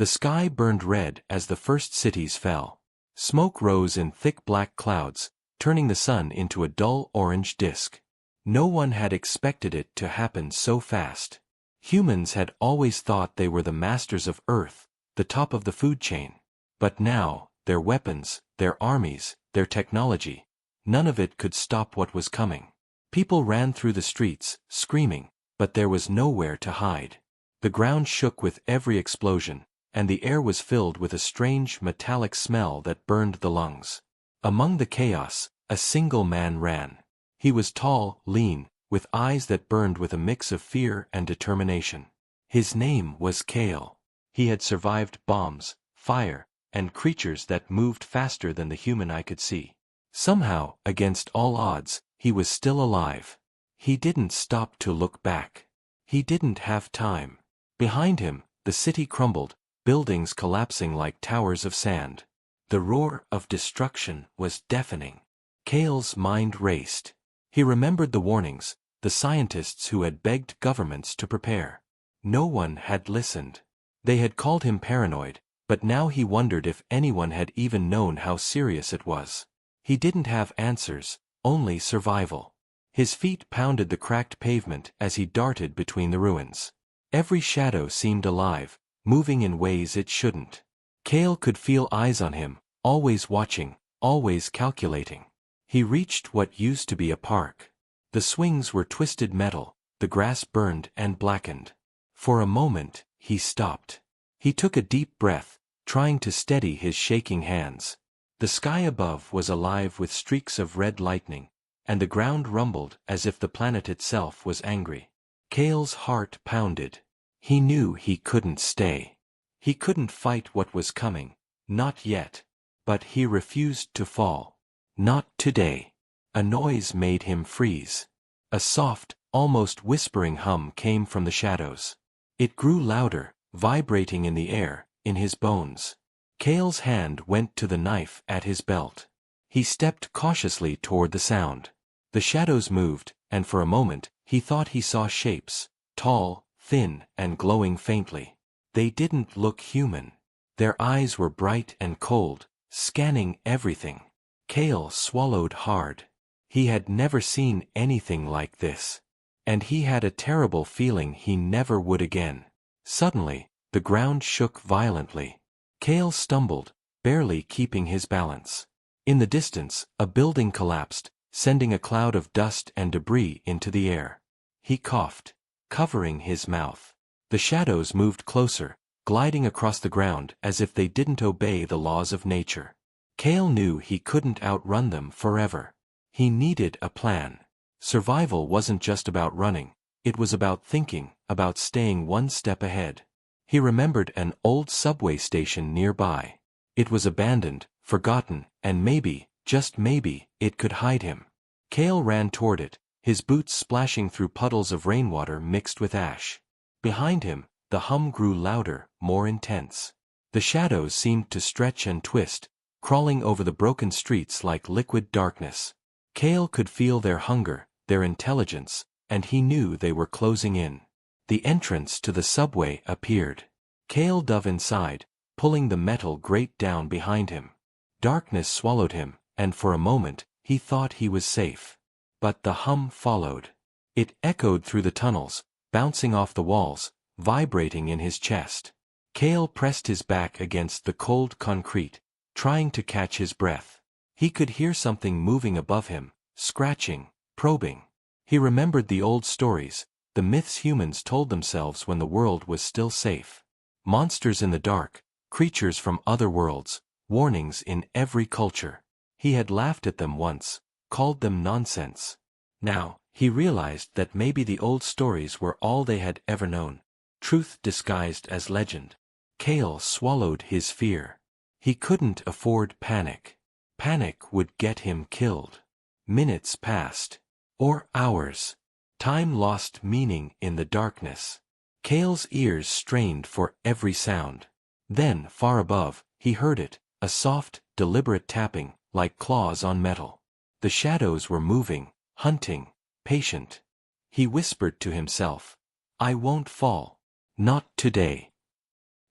The sky burned red as the first cities fell. Smoke rose in thick black clouds, turning the sun into a dull orange disk. No one had expected it to happen so fast. Humans had always thought they were the masters of Earth, the top of the food chain. But now, their weapons, their armies, their technology, none of it could stop what was coming. People ran through the streets, screaming, but there was nowhere to hide. The ground shook with every explosion, and the air was filled with a strange metallic smell that burned the lungs. Among the chaos, a single man ran. He was tall, lean, with eyes that burned with a mix of fear and determination. His name was Kale. He had survived bombs, fire, and creatures that moved faster than the human eye could see. Somehow, against all odds, he was still alive. He didn't stop to look back. He didn't have time. Behind him, the city crumbled, buildings collapsing like towers of sand. The roar of destruction was deafening. Kale's mind raced. He remembered the warnings, the scientists who had begged governments to prepare. No one had listened. They had called him paranoid, but now he wondered if anyone had even known how serious it was. He didn't have answers, only survival. His feet pounded the cracked pavement as he darted between the ruins. Every shadow seemed alive, moving in ways it shouldn't. Kale could feel eyes on him, always watching, always calculating. He reached what used to be a park. The swings were twisted metal, the grass burned and blackened. For a moment, he stopped. He took a deep breath, trying to steady his shaking hands. The sky above was alive with streaks of red lightning, and the ground rumbled as if the planet itself was angry. Kale's heart pounded. He knew he couldn't stay. He couldn't fight what was coming, not yet. But he refused to fall. Not today. A noise made him freeze. A soft, almost whispering hum came from the shadows. It grew louder, vibrating in the air, in his bones. Kale's hand went to the knife at his belt. He stepped cautiously toward the sound. The shadows moved, and for a moment, he thought he saw shapes, tall, thin, and glowing faintly. They didn't look human. Their eyes were bright and cold, scanning everything. Kale swallowed hard. He had never seen anything like this. And he had a terrible feeling he never would again. Suddenly, the ground shook violently. Kale stumbled, barely keeping his balance. In the distance, a building collapsed, sending a cloud of dust and debris into the air. He coughed, covering his mouth. The shadows moved closer, gliding across the ground as if they didn't obey the laws of nature. Kale knew he couldn't outrun them forever. He needed a plan. Survival wasn't just about running, it was about thinking, about staying one step ahead. He remembered an old subway station nearby. It was abandoned, forgotten, and maybe, just maybe, it could hide him. Kale ran toward it, his boots splashing through puddles of rainwater mixed with ash. Behind him, the hum grew louder, more intense. The shadows seemed to stretch and twist, crawling over the broken streets like liquid darkness. Kale could feel their hunger, their intelligence, and he knew they were closing in. The entrance to the subway appeared. Kale dove inside, pulling the metal grate down behind him. Darkness swallowed him, and for a moment, he thought he was safe. But the hum followed. It echoed through the tunnels, bouncing off the walls, vibrating in his chest. Kale pressed his back against the cold concrete, trying to catch his breath. He could hear something moving above him, scratching, probing. He remembered the old stories, the myths humans told themselves when the world was still safe. Monsters in the dark, creatures from other worlds, warnings in every culture. He had laughed at them once, called them nonsense. Now, he realized that maybe the old stories were all they had ever known, truth disguised as legend. Kale swallowed his fear. He couldn't afford panic. Panic would get him killed. Minutes passed. Or hours. Time lost meaning in the darkness. Kale's ears strained for every sound. Then, far above, he heard it, a soft, deliberate tapping, like claws on metal. The shadows were moving, hunting, patient. He whispered to himself, "I won't fall. Not today."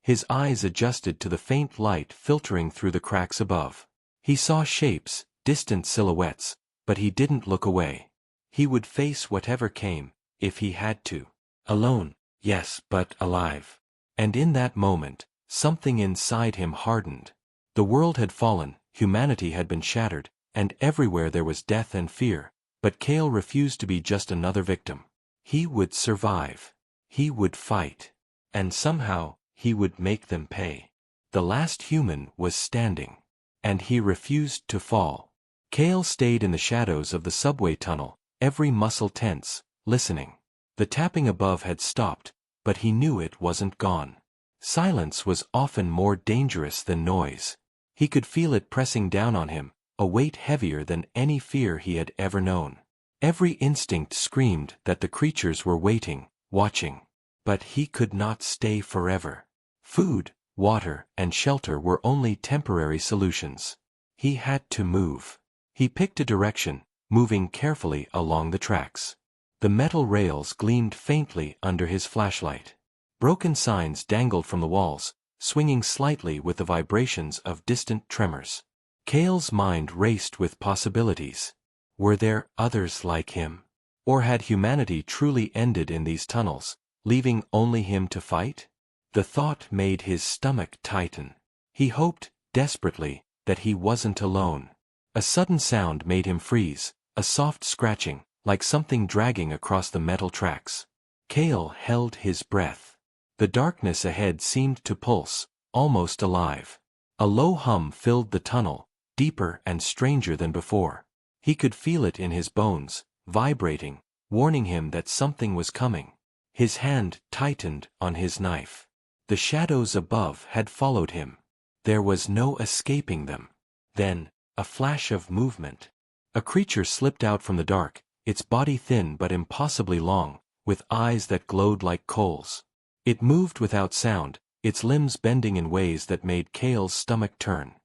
His eyes adjusted to the faint light filtering through the cracks above. He saw shapes, distant silhouettes, but he didn't look away. He would face whatever came, if he had to. Alone, yes, but alive. And in that moment, something inside him hardened. The world had fallen, humanity had been shattered, and everywhere there was death and fear, but Kale refused to be just another victim. He would survive. He would fight. And somehow, he would make them pay. The last human was standing. And he refused to fall. Kale stayed in the shadows of the subway tunnel, every muscle tense, listening. The tapping above had stopped, but he knew it wasn't gone. Silence was often more dangerous than noise. He could feel it pressing down on him, a weight heavier than any fear he had ever known. Every instinct screamed that the creatures were waiting, watching. But he could not stay forever. Food, water, and shelter were only temporary solutions. He had to move. He picked a direction, moving carefully along the tracks. The metal rails gleamed faintly under his flashlight. Broken signs dangled from the walls, swinging slightly with the vibrations of distant tremors. Kale's mind raced with possibilities. Were there others like him? Or had humanity truly ended in these tunnels, leaving only him to fight? The thought made his stomach tighten. He hoped, desperately, that he wasn't alone. A sudden sound made him freeze, a soft scratching, like something dragging across the metal tracks. Kale held his breath. The darkness ahead seemed to pulse, almost alive. A low hum filled the tunnel, deeper and stranger than before. He could feel it in his bones, vibrating, warning him that something was coming. His hand tightened on his knife. The shadows above had followed him. There was no escaping them. Then, a flash of movement. A creature slipped out from the dark, its body thin but impossibly long, with eyes that glowed like coals. It moved without sound, its limbs bending in ways that made Kale's stomach turn.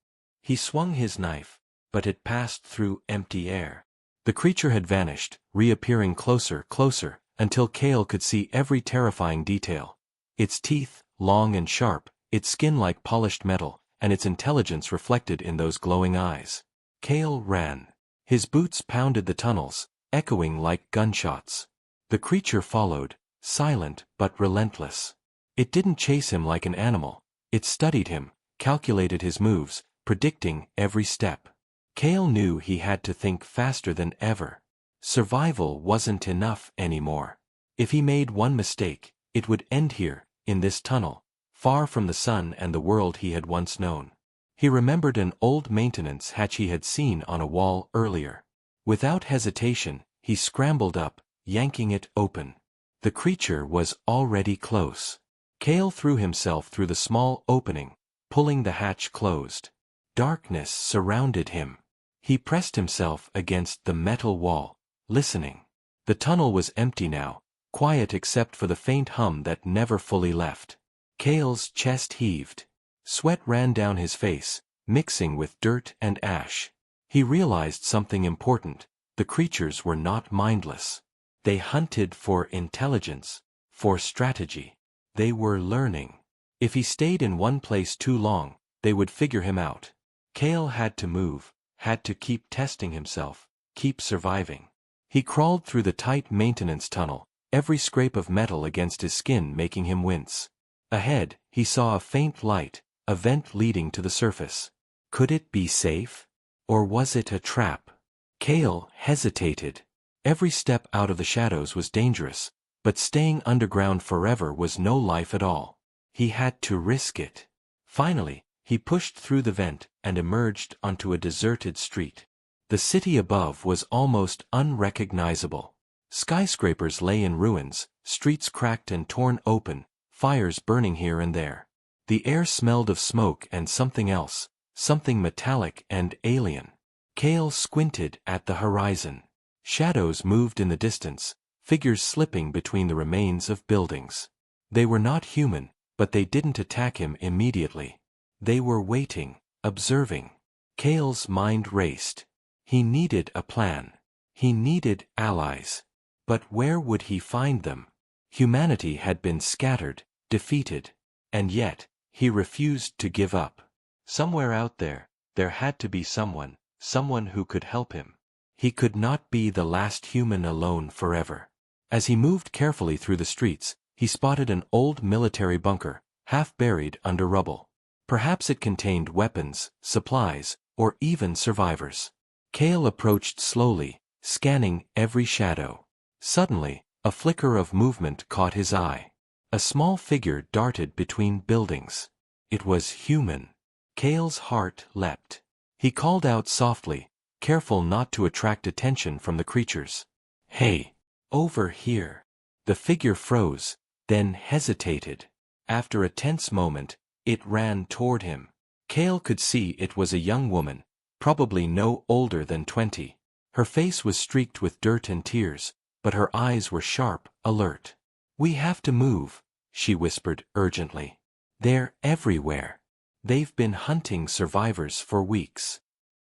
He swung his knife, but it passed through empty air. The creature had vanished, reappearing closer, until Kale could see every terrifying detail. Its teeth, long and sharp, its skin like polished metal, and its intelligence reflected in those glowing eyes. Kale ran. His boots pounded the tunnels, echoing like gunshots. The creature followed, silent but relentless. It didn't chase him like an animal. It studied him, calculated his moves, predicting every step. Kale knew he had to think faster than ever. Survival wasn't enough anymore. If he made one mistake, it would end here, in this tunnel, far from the sun and the world he had once known. He remembered an old maintenance hatch he had seen on a wall earlier. Without hesitation, he scrambled up, yanking it open. The creature was already close. Kale threw himself through the small opening, pulling the hatch closed. Darkness surrounded him. He pressed himself against the metal wall, listening. The tunnel was empty now, quiet except for the faint hum that never fully left. Kale's chest heaved. Sweat ran down his face, mixing with dirt and ash. He realized something important. The creatures were not mindless. They hunted for intelligence, for strategy. They were learning. If he stayed in one place too long, they would figure him out. Kale had to move, had to keep testing himself, keep surviving. He crawled through the tight maintenance tunnel, every scrape of metal against his skin making him wince. Ahead, he saw a faint light, a vent leading to the surface. Could it be safe? Or was it a trap? Kale hesitated. Every step out of the shadows was dangerous, but staying underground forever was no life at all. He had to risk it. Finally, he pushed through the vent and emerged onto a deserted street. The city above was almost unrecognizable. Skyscrapers lay in ruins, streets cracked and torn open, fires burning here and there. The air smelled of smoke and something else, something metallic and alien. Kale squinted at the horizon. Shadows moved in the distance, figures slipping between the remains of buildings. They were not human, but they didn't attack him immediately. They were waiting, observing. Kale's mind raced. He needed a plan. He needed allies. But where would he find them? Humanity had been scattered, defeated. And yet, He refused to give up. Somewhere out there, there had to be someone who could help him. He could not be the last human alone forever. As he moved carefully through the streets, he spotted an old military bunker, half buried under rubble. Perhaps it contained weapons, supplies, or even survivors. Cale approached slowly, scanning every shadow. Suddenly, a flicker of movement caught his eye. A small figure darted between buildings. It was human. Cale's heart leapt. He called out softly, careful not to attract attention from the creatures. "Hey! Over here!" The figure froze, then hesitated. After a tense moment, it ran toward him. Cale could see it was a young woman, probably no older than 20. Her face was streaked with dirt and tears, but her eyes were sharp, alert. "We have to move," she whispered urgently. "They're everywhere. They've been hunting survivors for weeks."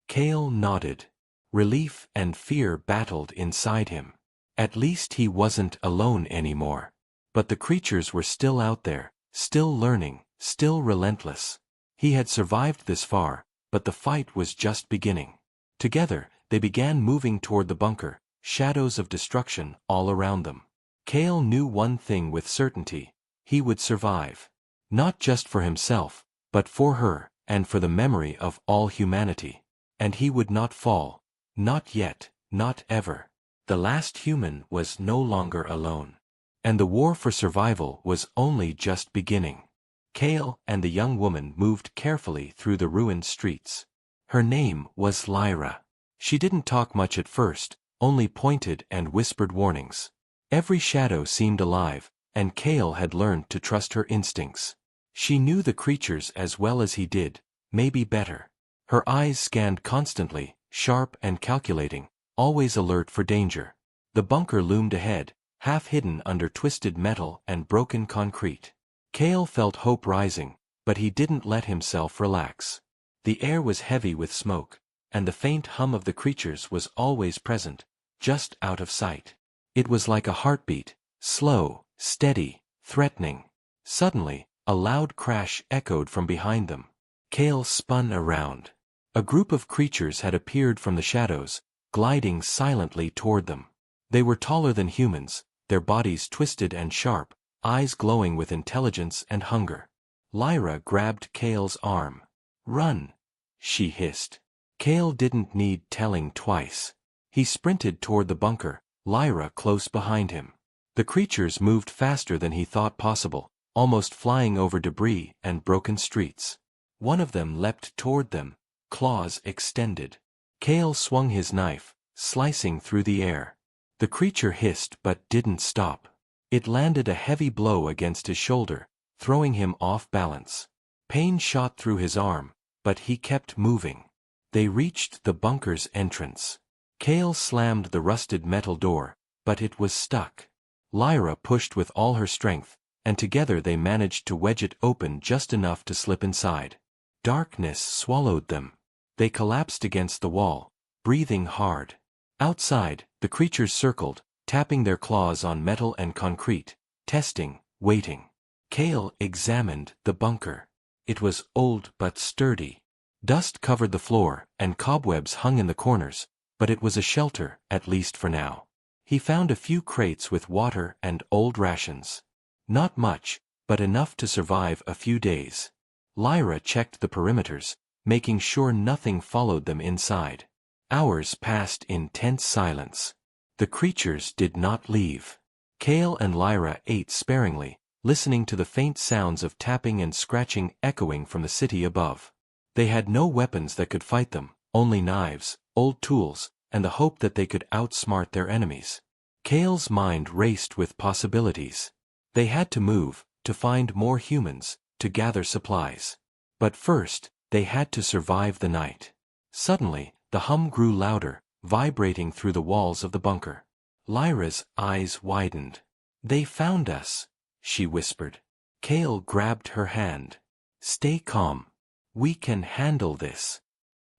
Cale nodded. Relief and fear battled inside him. At least he wasn't alone anymore. But the creatures were still out there, still learning, still relentless. He had survived this far, but the fight was just beginning. Together, they began moving toward the bunker, shadows of destruction all around them. Cale knew one thing with certainty: he would survive. Not just for himself, but for her, and for the memory of all humanity. And he would not fall. Not yet, not ever. The last human was no longer alone. And the war for survival was only just beginning. Cale and the young woman moved carefully through the ruined streets. Her name was Lyra. She didn't talk much at first, only pointed and whispered warnings. Every shadow seemed alive, and Cale had learned to trust her instincts. She knew the creatures as well as he did, maybe better. Her eyes scanned constantly, sharp and calculating, always alert for danger. The bunker loomed ahead, half hidden under twisted metal and broken concrete. Cale felt hope rising, but he didn't let himself relax. The air was heavy with smoke, and the faint hum of the creatures was always present, just out of sight. It was like a heartbeat, slow, steady, threatening. Suddenly, a loud crash echoed from behind them. Cale spun around. A group of creatures had appeared from the shadows, gliding silently toward them. They were taller than humans, their bodies twisted and sharp, eyes glowing with intelligence and hunger. Lyra grabbed Cale's arm. "Run!" she hissed. Cale didn't need telling twice. He sprinted toward the bunker, Lyra close behind him. The creatures moved faster than he thought possible, almost flying over debris and broken streets. One of them leapt toward them, claws extended. Cale swung his knife, slicing through the air. The creature hissed but didn't stop. It landed a heavy blow against his shoulder, throwing him off balance. Pain shot through his arm, but he kept moving. They reached the bunker's entrance. Cale slammed the rusted metal door, but it was stuck. Lyra pushed with all her strength, and together they managed to wedge it open just enough to slip inside. Darkness swallowed them. They collapsed against the wall, breathing hard. Outside, the creatures circled, tapping their claws on metal and concrete, testing, waiting. Cale examined the bunker. It was old but sturdy. Dust covered the floor, and cobwebs hung in the corners, but it was a shelter, at least for now. He found a few crates with water and old rations. Not much, but enough to survive a few days. Lyra checked the perimeters, making sure nothing followed them inside. Hours passed in tense silence. The creatures did not leave. Cale and Lyra ate sparingly, listening to the faint sounds of tapping and scratching echoing from the city above. They had no weapons that could fight them, only knives, old tools, and the hope that they could outsmart their enemies. Cale's mind raced with possibilities. They had to move, to find more humans, to gather supplies. But first, they had to survive the night. Suddenly, the hum grew louder, vibrating through the walls of the bunker. Lyra's eyes widened. "They found us," she whispered. Cale grabbed her hand. "Stay calm. We can handle this."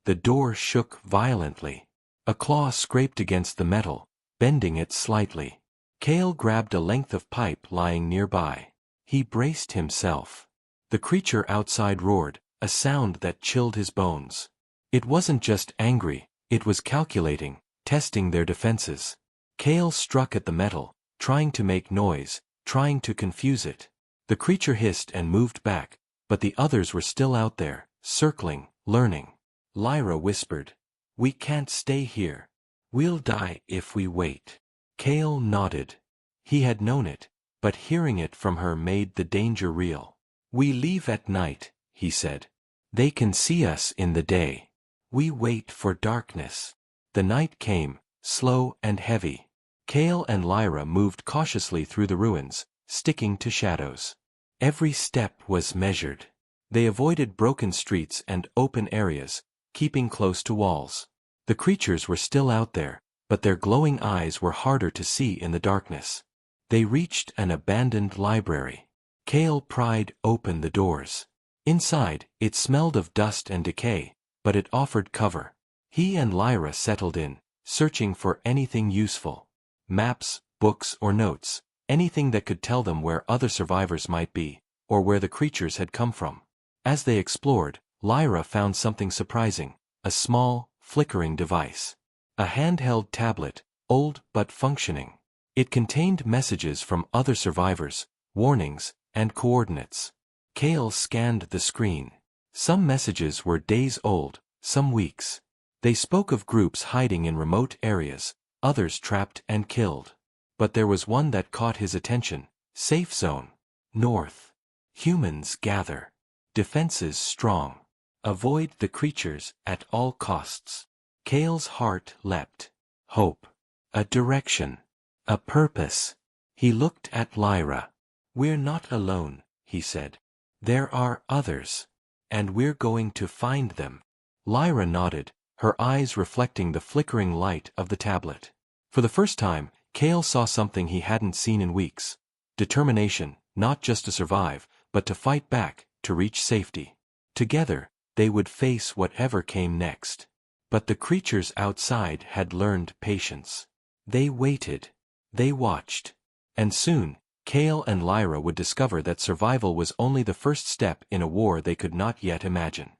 The door shook violently. A claw scraped against the metal, bending it slightly. Cale grabbed a length of pipe lying nearby. He braced himself. The creature outside roared, a sound that chilled his bones. It wasn't just angry, it was calculating, testing their defenses. Kale struck at the metal, trying to make noise, trying to confuse it. The creature hissed and moved back, but the others were still out there, circling, learning. Lyra whispered, "We can't stay here. We'll die if we wait." Kale nodded. He had known it, but hearing it from her made the danger real. "We leave at night," he said. "They can see us in the day. We wait for darkness." The night came, slow and heavy. Kale and Lyra moved cautiously through the ruins, sticking to shadows. Every step was measured. They avoided broken streets and open areas, keeping close to walls. The creatures were still out there, but their glowing eyes were harder to see in the darkness. They reached an abandoned library. Kale pried open the doors. Inside, it smelled of dust and decay, but it offered cover. He and Lyra settled in, searching for anything useful. Maps, books or notes, anything that could tell them where other survivors might be, or where the creatures had come from. As they explored, Lyra found something surprising, a small, flickering device. A handheld tablet, old but functioning. It contained messages from other survivors, warnings, and coordinates. Kale scanned the screen. Some messages were days old, some weeks. They spoke of groups hiding in remote areas, others trapped and killed. But there was one that caught his attention: safe zone. North. Humans gather. Defenses strong. Avoid the creatures at all costs. Kale's heart leapt. Hope. A direction. A purpose. He looked at Lyra. "We're not alone," he said. "There are others. And we're going to find them." Lyra nodded, her eyes reflecting the flickering light of the tablet. For the first time, Kale saw something he hadn't seen in weeks. Determination, not just to survive, but to fight back, to reach safety. Together, they would face whatever came next. But the creatures outside had learned patience. They waited. They watched. And soon, Kale and Lyra would discover that survival was only the first step in a war they could not yet imagine.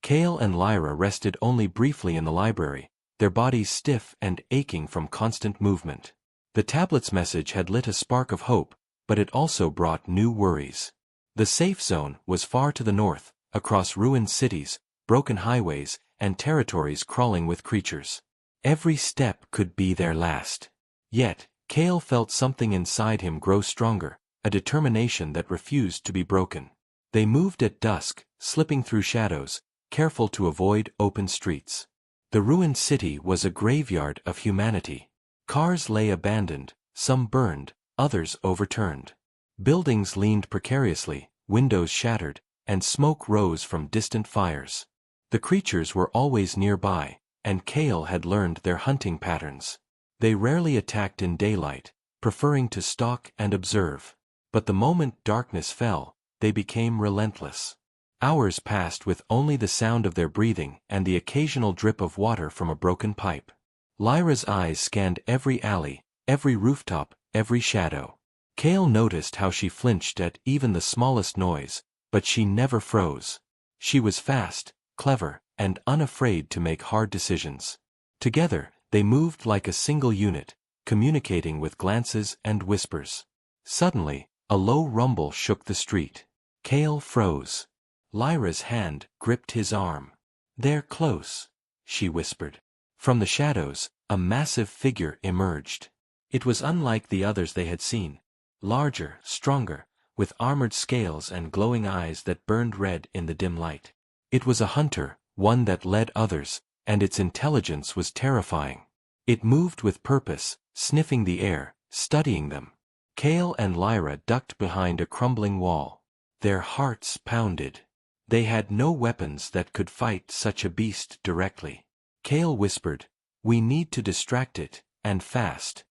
Kale and Lyra rested only briefly in the library, their bodies stiff and aching from constant movement. The tablet's message had lit a spark of hope, but it also brought new worries. The safe zone was far to the north, across ruined cities, broken highways, and territories crawling with creatures. Every step could be their last. Yet, Kale felt something inside him grow stronger, a determination that refused to be broken. They moved at dusk, slipping through shadows, careful to avoid open streets. The ruined city was a graveyard of humanity. Cars lay abandoned, some burned, others overturned. Buildings leaned precariously, windows shattered, and smoke rose from distant fires. The creatures were always nearby, and Kale had learned their hunting patterns. They rarely attacked in daylight, preferring to stalk and observe. But the moment darkness fell, they became relentless. Hours passed with only the sound of their breathing and the occasional drip of water from a broken pipe. Lyra's eyes scanned every alley, every rooftop, every shadow. Kale noticed how she flinched at even the smallest noise, but she never froze. She was fast, clever, and unafraid to make hard decisions. Together, they moved like a single unit, communicating with glances and whispers. Suddenly, a low rumble shook the street. Kale froze. Lyra's hand gripped his arm. "They're close," she whispered. From the shadows, a massive figure emerged. It was unlike the others they had seen. Larger, stronger, with armored scales and glowing eyes that burned red in the dim light. It was a hunter, one that led others, and its intelligence was terrifying. It moved with purpose, sniffing the air, studying them. Kale and Lyra ducked behind a crumbling wall. Their hearts pounded. They had no weapons that could fight such a beast directly. Kale whispered, "We need to distract it, and fast."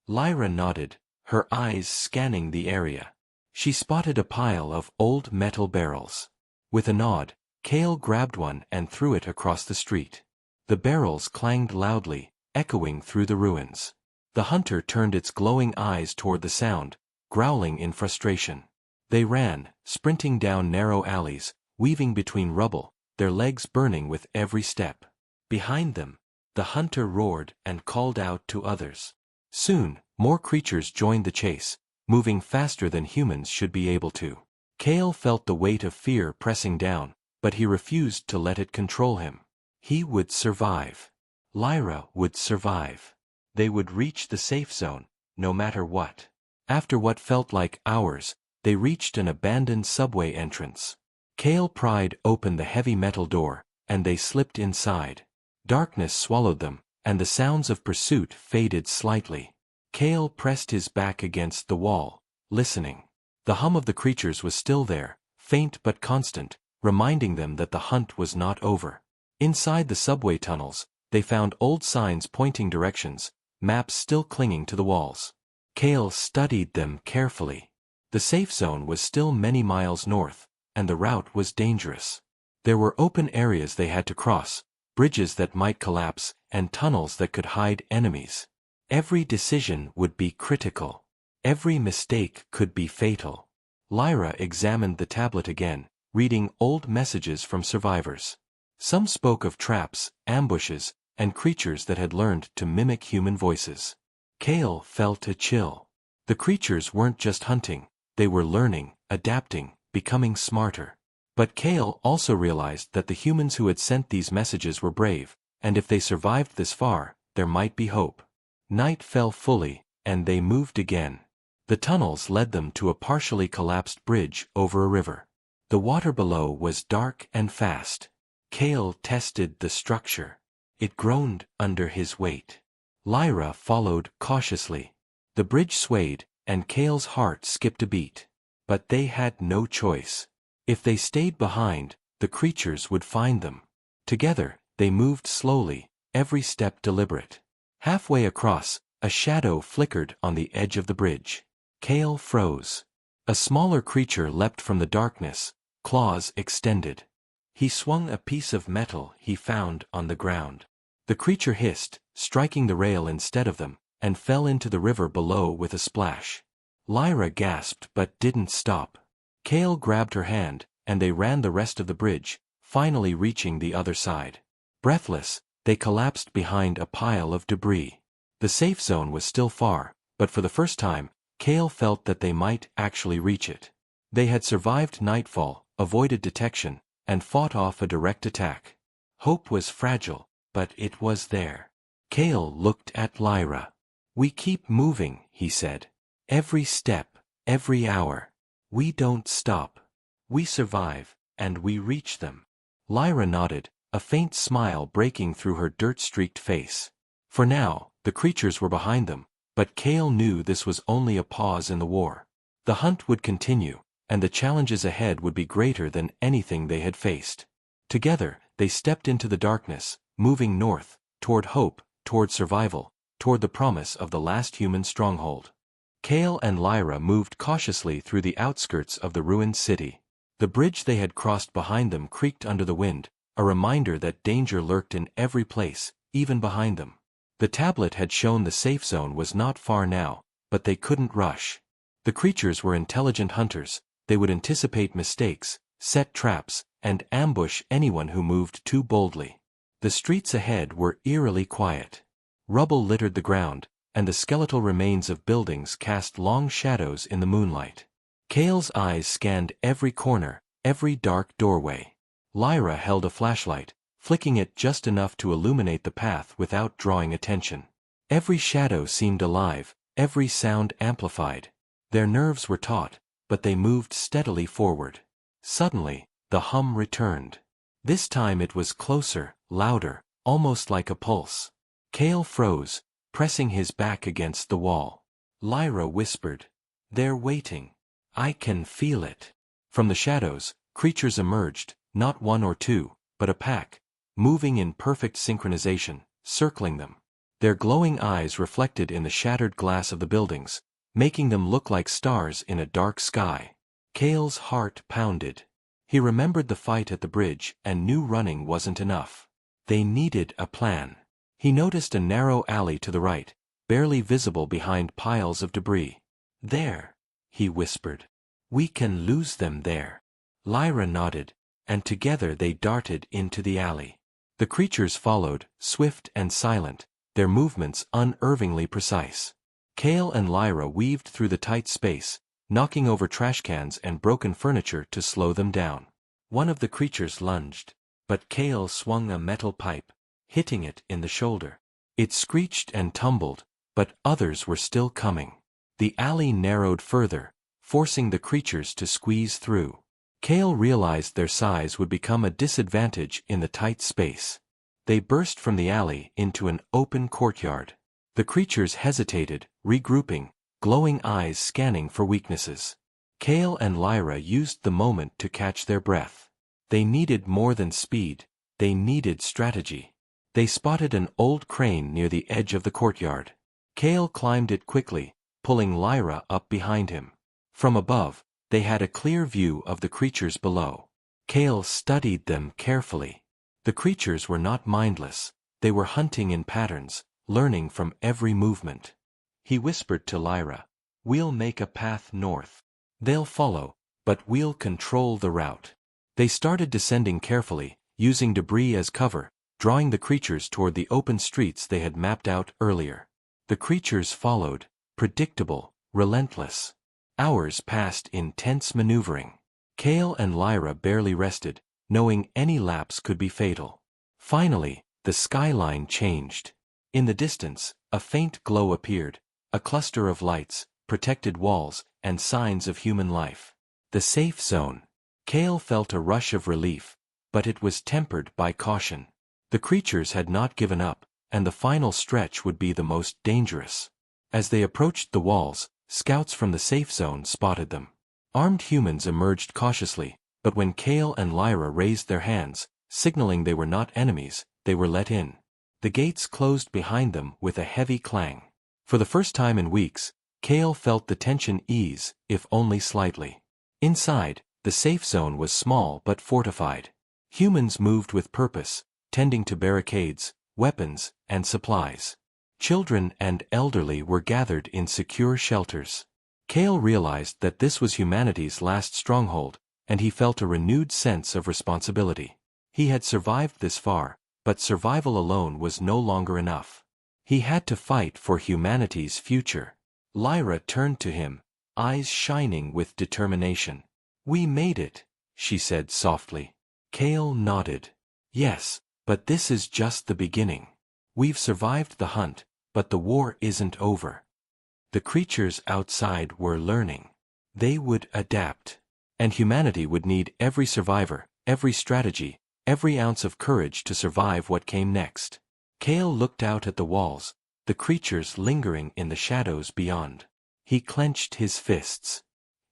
Lyra nodded, her eyes scanning the area. She spotted a pile of old metal barrels. With a nod, Kale grabbed one and threw it across the street. The barrels clanged loudly, echoing through the ruins. The hunter turned its glowing eyes toward the sound, growling in frustration. They ran, sprinting down narrow alleys, weaving between rubble, their legs burning with every step. Behind them, the hunter roared and called out to others. Soon, more creatures joined the chase, moving faster than humans should be able to. Kale felt the weight of fear pressing down, but he refused to let it control him. He would survive. Lyra would survive. They would reach the safe zone, no matter what. After what felt like hours, they reached an abandoned subway entrance. Kale pried open the heavy metal door, and they slipped inside. Darkness swallowed them, and the sounds of pursuit faded slightly. Kale pressed his back against the wall, listening. The hum of the creatures was still there, faint but constant, reminding them that the hunt was not over. Inside the subway tunnels, they found old signs pointing directions, maps still clinging to the walls. Kale studied them carefully. The safe zone was still many miles north, and the route was dangerous. There were open areas they had to cross, bridges that might collapse, and tunnels that could hide enemies. Every decision would be critical. Every mistake could be fatal. Lyra examined the tablet again, reading old messages from survivors. Some spoke of traps, ambushes, and creatures that had learned to mimic human voices. Kale felt a chill. The creatures weren't just hunting, they were learning, adapting, becoming smarter. But Kale also realized that the humans who had sent these messages were brave, and if they survived this far, there might be hope. Night fell fully, and they moved again. The tunnels led them to a partially collapsed bridge over a river. The water below was dark and fast. Kale tested the structure. It groaned under his weight. Lyra followed cautiously. The bridge swayed, and Kale's heart skipped a beat. But they had no choice. If they stayed behind, the creatures would find them. Together, they moved slowly, every step deliberate. Halfway across, a shadow flickered on the edge of the bridge. Kale froze. A smaller creature leapt from the darkness, claws extended. He swung a piece of metal he found on the ground. The creature hissed, striking the rail instead of them, and fell into the river below with a splash. Lyra gasped but didn't stop. Kale grabbed her hand, and they ran the rest of the bridge, finally reaching the other side. Breathless, they collapsed behind a pile of debris. The safe zone was still far, but for the first time, Kale felt that they might actually reach it. They had survived nightfall, avoided detection, and fought off a direct attack. Hope was fragile, but it was there. Kale looked at Lyra. "We keep moving," he said. "Every step, every hour. We don't stop. We survive, and we reach them." Lyra nodded, a faint smile breaking through her dirt-streaked face. For now, the creatures were behind them, but Kale knew this was only a pause in the war. The hunt would continue, and the challenges ahead would be greater than anything they had faced. Together, they stepped into the darkness, moving north, toward hope, toward survival, toward the promise of the last human stronghold. Kale and Lyra moved cautiously through the outskirts of the ruined city. The bridge they had crossed behind them creaked under the wind, a reminder that danger lurked in every place, even behind them. The tablet had shown the safe zone was not far now, but they couldn't rush. The creatures were intelligent hunters. They would anticipate mistakes, set traps, and ambush anyone who moved too boldly. The streets ahead were eerily quiet. Rubble littered the ground, and the skeletal remains of buildings cast long shadows in the moonlight. Kale's eyes scanned every corner, every dark doorway. Lyra held a flashlight, flicking it just enough to illuminate the path without drawing attention. Every shadow seemed alive, every sound amplified. Their nerves were taut, but they moved steadily forward. Suddenly, the hum returned. This time it was closer, louder, almost like a pulse. Kale froze, pressing his back against the wall. Lyra whispered, "They're waiting. I can feel it." From the shadows, creatures emerged, not one or two, but a pack, moving in perfect synchronization, circling them. Their glowing eyes reflected in the shattered glass of the buildings, making them look like stars in a dark sky. Kale's heart pounded. He remembered the fight at the bridge and knew running wasn't enough. They needed a plan. He noticed a narrow alley to the right, barely visible behind piles of debris. "There," he whispered. We can lose them there. Lyra nodded, and together they darted into the alley. The creatures followed, swift and silent, their movements unervingly precise. Kale and Lyra weaved through the tight space, knocking over trash cans and broken furniture to slow them down. One of the creatures lunged, but Kale swung a metal pipe, hitting it in the shoulder. It screeched and tumbled, but others were still coming. The alley narrowed further, forcing the creatures to squeeze through. Kale realized their size would become a disadvantage in the tight space. They burst from the alley into an open courtyard. The creatures hesitated, regrouping, glowing eyes scanning for weaknesses. Kale and Lyra used the moment to catch their breath. They needed more than speed, they needed strategy. They spotted an old crane near the edge of the courtyard. Kale climbed it quickly, pulling Lyra up behind him. From above, they had a clear view of the creatures below. Kale studied them carefully. The creatures were not mindless, they were hunting in patterns, learning from every movement. He whispered to Lyra, "We'll make a path north. They'll follow, but we'll control the route." They started descending carefully, using debris as cover, drawing the creatures toward the open streets they had mapped out earlier. The creatures followed, predictable, relentless. Hours passed in tense maneuvering. Kale and Lyra barely rested, knowing any lapse could be fatal. Finally, the skyline changed. In the distance, a faint glow appeared, a cluster of lights, protected walls, and signs of human life. The safe zone. Kale felt a rush of relief, but it was tempered by caution. The creatures had not given up, and the final stretch would be the most dangerous. As they approached the walls, scouts from the safe zone spotted them. Armed humans emerged cautiously, but when Kale and Lyra raised their hands, signaling they were not enemies, they were let in. The gates closed behind them with a heavy clang. For the first time in weeks, Kale felt the tension ease, if only slightly. Inside, the safe zone was small but fortified. Humans moved with purpose, tending to barricades, weapons, and supplies. Children and elderly were gathered in secure shelters. Kale realized that this was humanity's last stronghold, and he felt a renewed sense of responsibility. He had survived this far, but survival alone was no longer enough. He had to fight for humanity's future. Lyra turned to him, eyes shining with determination. "We made it," she said softly. Kale nodded. "Yes, but this is just the beginning. We've survived the hunt, but the war isn't over." The creatures outside were learning. They would adapt. And humanity would need every survivor, every strategy, every ounce of courage to survive what came next. Kale looked out at the walls, the creatures lingering in the shadows beyond. He clenched his fists.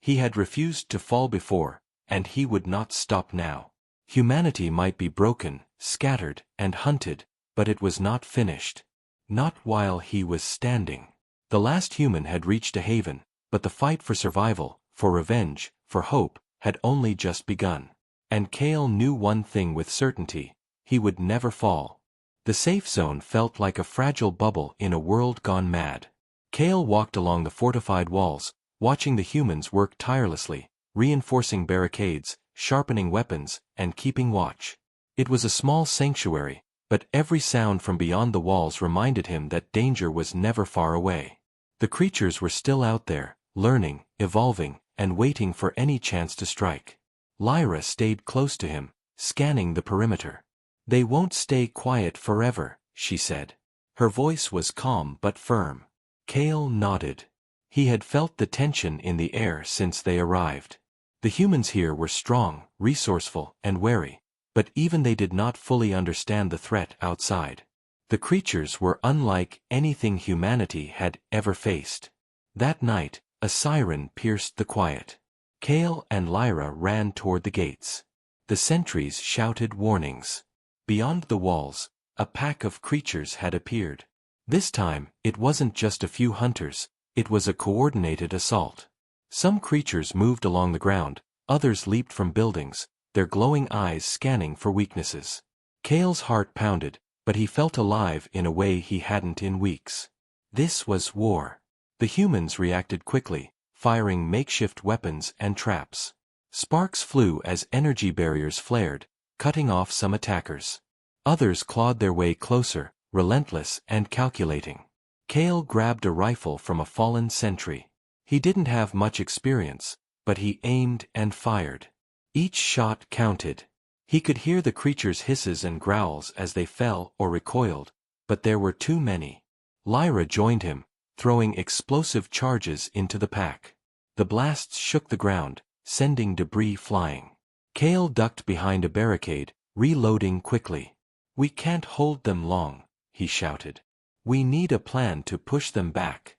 He had refused to fall before, and he would not stop now. Humanity might be broken, scattered, and hunted, but it was not finished. Not while he was standing. The last human had reached a haven, but the fight for survival, for revenge, for hope, had only just begun. And Kale knew one thing with certainty: he would never fall. The safe zone felt like a fragile bubble in a world gone mad. Kale walked along the fortified walls, watching the humans work tirelessly, reinforcing barricades, sharpening weapons, and keeping watch. It was a small sanctuary, but every sound from beyond the walls reminded him that danger was never far away. The creatures were still out there, learning, evolving, and waiting for any chance to strike. Lyra stayed close to him, scanning the perimeter. "They won't stay quiet forever," she said. Her voice was calm but firm. Kale nodded. He had felt the tension in the air since they arrived. The humans here were strong, resourceful, and wary, but even they did not fully understand the threat outside. The creatures were unlike anything humanity had ever faced. That night, a siren pierced the quiet. Kale and Lyra ran toward the gates. The sentries shouted warnings. Beyond the walls, a pack of creatures had appeared. This time, it wasn't just a few hunters, it was a coordinated assault. Some creatures moved along the ground, others leaped from buildings, their glowing eyes scanning for weaknesses. Kale's heart pounded, but he felt alive in a way he hadn't in weeks. This was war. The humans reacted quickly, firing makeshift weapons and traps. Sparks flew as energy barriers flared, cutting off some attackers. Others clawed their way closer, relentless and calculating. Kale grabbed a rifle from a fallen sentry. He didn't have much experience, but he aimed and fired. Each shot counted. He could hear the creatures' hisses and growls as they fell or recoiled, but there were too many. Lyra joined him, throwing explosive charges into the pack. The blasts shook the ground, sending debris flying. Kale ducked behind a barricade, reloading quickly. "We can't hold them long," he shouted. "We need a plan to push them back."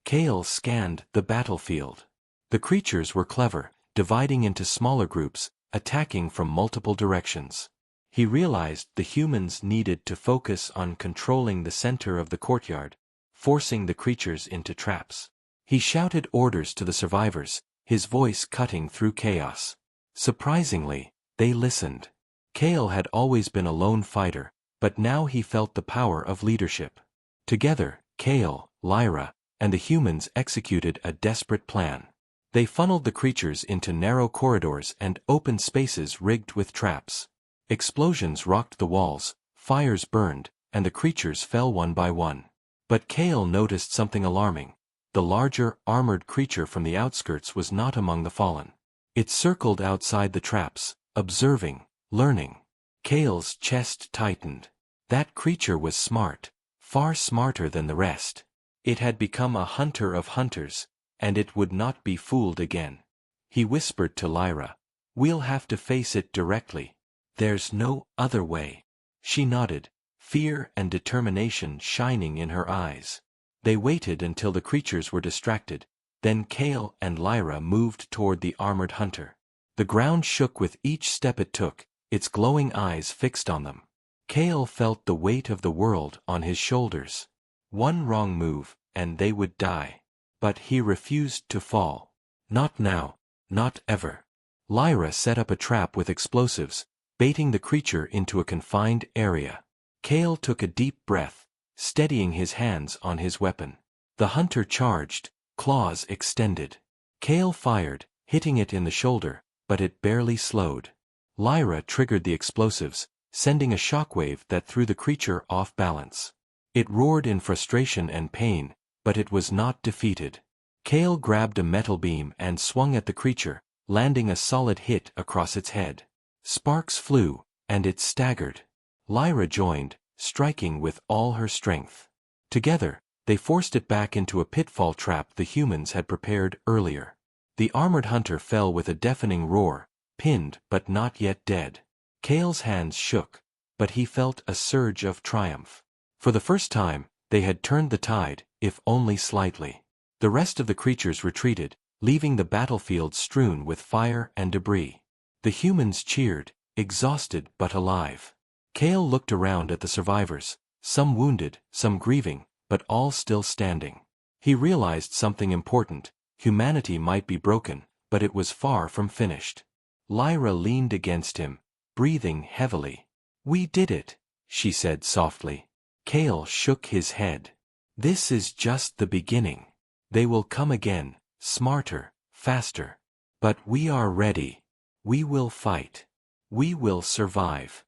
Kale scanned the battlefield. The creatures were clever, dividing into smaller groups, attacking from multiple directions. He realized the humans needed to focus on controlling the center of the courtyard, forcing the creatures into traps. He shouted orders to the survivors, his voice cutting through chaos. Surprisingly, they listened. Kale had always been a lone fighter, but now he felt the power of leadership. Together, Kale, Lyra, and the humans executed a desperate plan. They funneled the creatures into narrow corridors and open spaces rigged with traps. Explosions rocked the walls, fires burned, and the creatures fell one by one. But Kale noticed something alarming. The larger, armored creature from the outskirts was not among the fallen. It circled outside the traps, observing, learning. Kale's chest tightened. That creature was smart, far smarter than the rest. It had become a hunter of hunters, and it would not be fooled again. He whispered to Lyra, "We'll have to face it directly. There's no other way." She nodded, fear and determination shining in her eyes. They waited until the creatures were distracted, then Kale and Lyra moved toward the armored hunter. The ground shook with each step it took, its glowing eyes fixed on them. Kale felt the weight of the world on his shoulders. One wrong move, and they would die. But he refused to fall. Not now, not ever. Lyra set up a trap with explosives, baiting the creature into a confined area. Kale took a deep breath, steadying his hands on his weapon. The hunter charged, claws extended. Kale fired, hitting it in the shoulder, but it barely slowed. Lyra triggered the explosives, sending a shockwave that threw the creature off balance. It roared in frustration and pain, but it was not defeated. Kale grabbed a metal beam and swung at the creature, landing a solid hit across its head. Sparks flew, and it staggered. Lyra joined, striking with all her strength. Together, they forced it back into a pitfall trap the humans had prepared earlier. The armored hunter fell with a deafening roar, pinned but not yet dead. Kale's hands shook, but he felt a surge of triumph. For the first time, they had turned the tide, if only slightly. The rest of the creatures retreated, leaving the battlefield strewn with fire and debris. The humans cheered, exhausted but alive. Kale looked around at the survivors, some wounded, some grieving, but all still standing. He realized something important: humanity might be broken, but it was far from finished. Lyra leaned against him, breathing heavily. "We did it," she said softly. Kale shook his head. "This is just the beginning. They will come again, smarter, faster. But we are ready. We will fight. We will survive."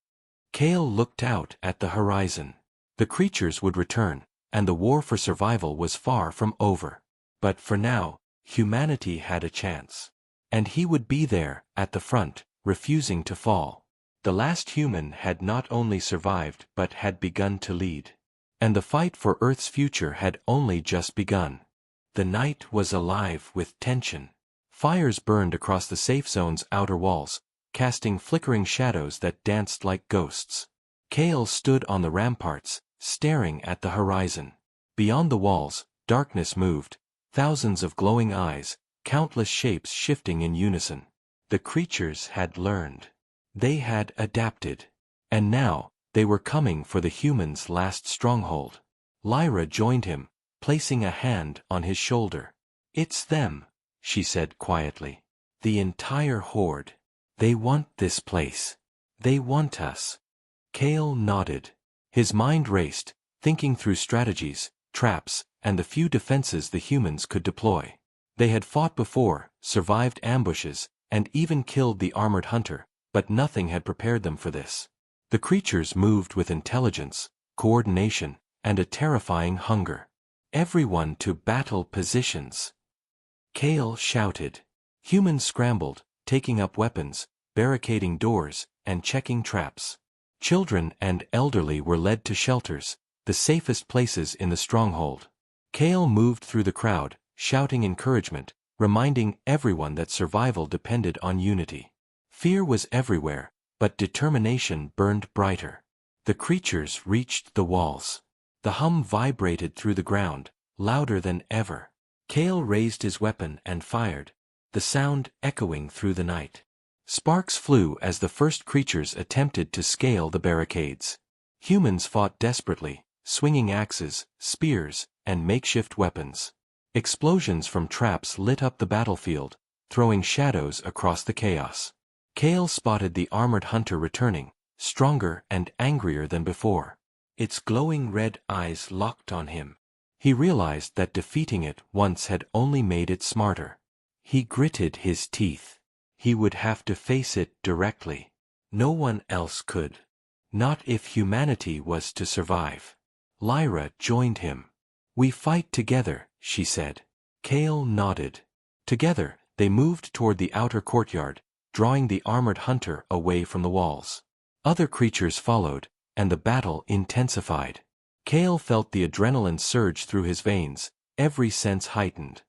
Kale looked out at the horizon. The creatures would return, and the war for survival was far from over. But for now, humanity had a chance. And he would be there, at the front, refusing to fall. The last human had not only survived but had begun to lead. And the fight for Earth's future had only just begun. The night was alive with tension. Fires burned across the safe zone's outer walls, casting flickering shadows that danced like ghosts. Kale stood on the ramparts, staring at the horizon. Beyond the walls, darkness moved, thousands of glowing eyes, countless shapes shifting in unison. The creatures had learned. They had adapted. And now, they were coming for the humans' last stronghold. Lyra joined him, placing a hand on his shoulder. "It's them," she said quietly. "The entire horde. They want this place. They want us." Kale nodded. His mind raced, thinking through strategies, traps, and the few defenses the humans could deploy. They had fought before, survived ambushes, and even killed the armored hunter, but nothing had prepared them for this. The creatures moved with intelligence, coordination, and a terrifying hunger. Everyone to battle positions. Kale shouted. Humans scrambled, taking up weapons, barricading doors, and checking traps. Children and elderly were led to shelters, the safest places in the stronghold. Kale moved through the crowd, shouting encouragement, reminding everyone that survival depended on unity. Fear was everywhere, but determination burned brighter. The creatures reached the walls. The hum vibrated through the ground, louder than ever. Kale raised his weapon and fired, the sound echoing through the night. Sparks flew as the first creatures attempted to scale the barricades. Humans fought desperately, swinging axes, spears, and makeshift weapons. Explosions from traps lit up the battlefield, throwing shadows across the chaos. Kale spotted the armored hunter returning, stronger and angrier than before. Its glowing red eyes locked on him. He realized that defeating it once had only made it smarter. He gritted his teeth. He would have to face it directly. No one else could. Not if humanity was to survive. Lyra joined him. "We fight together," she said. Kale nodded. Together, they moved toward the outer courtyard, drawing the armored hunter away from the walls. Other creatures followed, and the battle intensified. Kale felt the adrenaline surge through his veins, every sense heightened.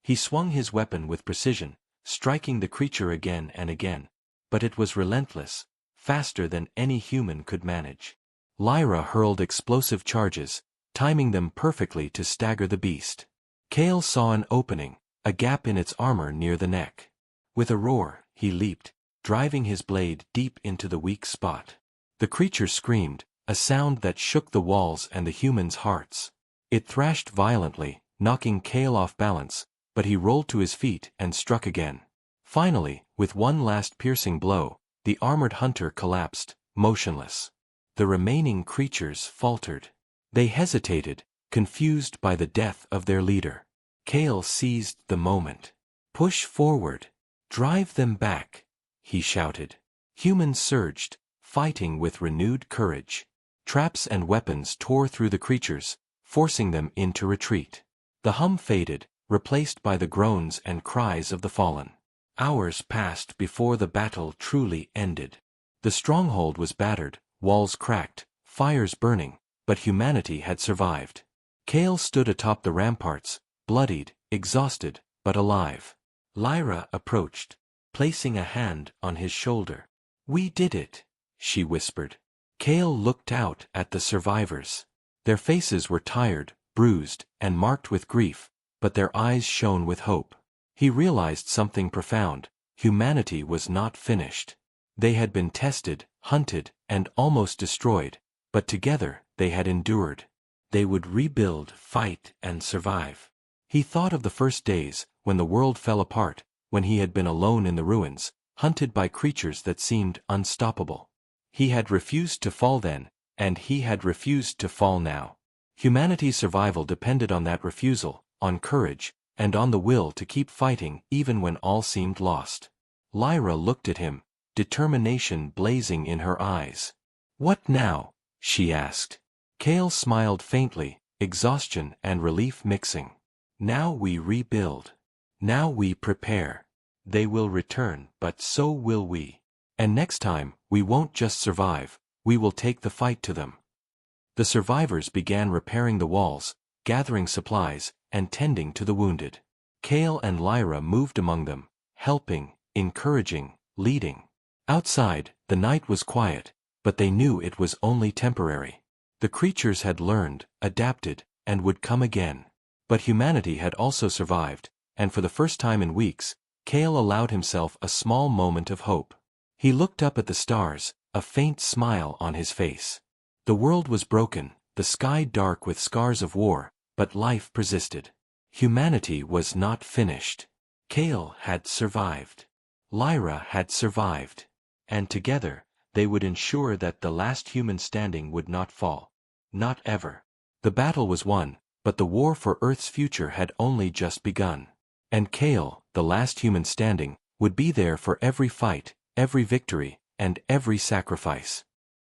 He swung his weapon with precision, striking the creature again and again, but it was relentless, faster than any human could manage. Lyra hurled explosive charges, timing them perfectly to stagger the beast. Kale saw an opening, a gap in its armor near the neck. With a roar, he leaped, driving his blade deep into the weak spot. The creature screamed, a sound that shook the walls and the humans' hearts. It thrashed violently, knocking Kale off balance, but he rolled to his feet and struck again. Finally, with one last piercing blow, the armored hunter collapsed, motionless. The remaining creatures faltered. They hesitated, confused by the death of their leader. Kale seized the moment. "Push forward. Drive them back," he shouted. Humans surged, fighting with renewed courage. Traps and weapons tore through the creatures, forcing them into retreat. The hum faded, replaced by the groans and cries of the fallen. Hours passed before the battle truly ended. The stronghold was battered, walls cracked, fires burning, but humanity had survived. Kale stood atop the ramparts, bloodied, exhausted, but alive. Lyra approached, placing a hand on his shoulder. "We did it," she whispered. Kale looked out at the survivors. Their faces were tired, bruised, and marked with grief, but their eyes shone with hope. He realized something profound: humanity was not finished. They had been tested, hunted, and almost destroyed, but together they had endured. They would rebuild, fight, and survive. He thought of the first days, when the world fell apart, when he had been alone in the ruins, hunted by creatures that seemed unstoppable. He had refused to fall then, and he had refused to fall now. Humanity's survival depended on that refusal, on courage, and on the will to keep fighting even when all seemed lost. Lyra looked at him, determination blazing in her eyes. "What now?" she asked. Kale smiled faintly, exhaustion and relief mixing. "Now we rebuild. Now we prepare. They will return, but so will we. And next time, we won't just survive, we will take the fight to them." The survivors began repairing the walls, gathering supplies, and tending to the wounded. Kale and Lyra moved among them, helping, encouraging, leading. Outside, the night was quiet, but they knew it was only temporary. The creatures had learned, adapted, and would come again. But humanity had also survived, and for the first time in weeks, Kale allowed himself a small moment of hope. He looked up at the stars, a faint smile on his face. The world was broken, the sky dark with scars of war, but life persisted. Humanity was not finished. Kale had survived. Lyra had survived. And together, they would ensure that the last human standing would not fall. Not ever. The battle was won, but the war for Earth's future had only just begun. And Kale, the last human standing, would be there for every fight, every victory, and every sacrifice.